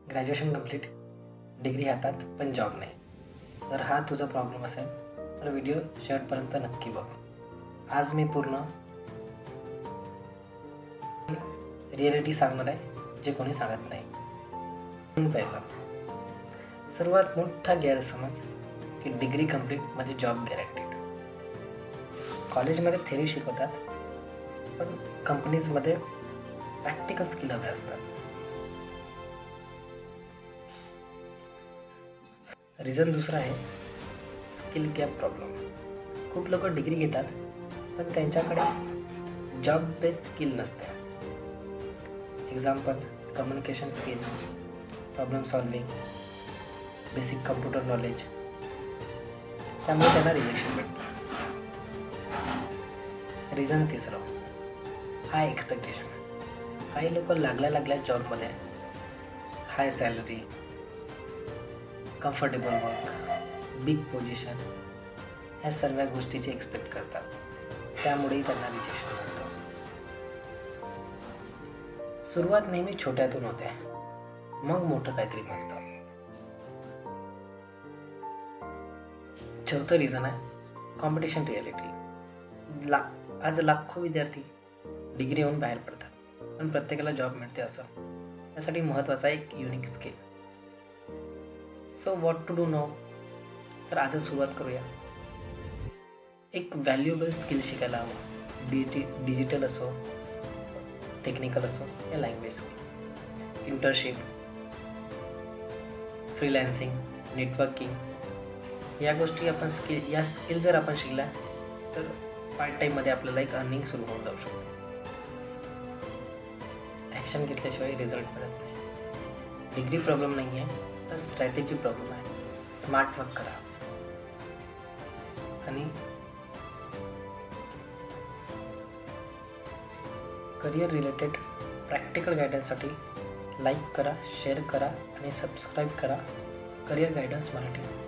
Graduation complete, degree हातात पण job नाही. जर हा तुझा प्रॉब्लेम असेल तर व्हिडिओ शेवटपर्यंत नक्की बघ. आज मी पूर्ण रिॲलिटी सांगणार आहे जे कोणी सांगत नाही. पहिला सर्वात मोठा गैरसमज की डिग्री कंप्लीट म्हणजे जॉब गॅरंटीड. कॉलेजमध्ये थेरी शिकवतात पण कंपनीजमध्ये प्रॅक्टिकल स्किल हवे असतात. रिझन दुसरा आहे स्किल गॅप प्रॉब्लेम. खूप लोक डिग्री घेतात पण त्यांच्याकडे जॉब बेस्ड स्किल नसते. Example communication skill, problem solving, basic computer knowledge. त्यामुळे त्यांना रिजेक्शन भेटतं. रिझन तिसरं हाय एक्सपेक्टेशन. काही लोक लागल्या जॉबमध्ये high salary, comfortable work, big position ह्या सर्व गोष्टीची एक्सपेक्ट करतात. त्यामुळेही त्यांना रिजेक्शन मिळतं. सुरुवात नेहमी छोट्यातून होते, मग मोठं काहीतरी मिळतं. चौथं रिझन आहे कॉम्पिटिशन रिॲलिटी. आज लाखो विद्यार्थी डिग्री येऊन बाहेर पडतात पण प्रत्येकाला जॉब मिळते असं. त्यासाठी महत्त्वाचा एक unique skill. So what to do now? तर आजच सुरुवात करूया. एक व्हॅल्युएबल स्किल शिकायला हवं. डिजिटल असो, टेक्निकल असो या लँग्वेज स्किल. इंटर्नशिप, फ्रीलॅन्सिंग, नेटवर्किंग या गोष्टी आपण या स्किल जर आपण शिकल्या तर पार्ट टाईममध्ये आपल्याला एक अर्निंग सुरू होऊन जाऊ शकते. ॲक्शन घेतल्याशिवाय रिझल्ट मिळत नाही. डिग्री प्रॉब्लेम नाही आहे तर स्ट्रॅटेजी प्रॉब्लेम आहे. स्मार्ट वर्क करा आणि करिअर रिलेटेड प्रॅक्टिकल गायडन्ससाठी लाईक करा, शेअर करा आणि सबस्क्राईब करा करिअर गायडन्स मराठी.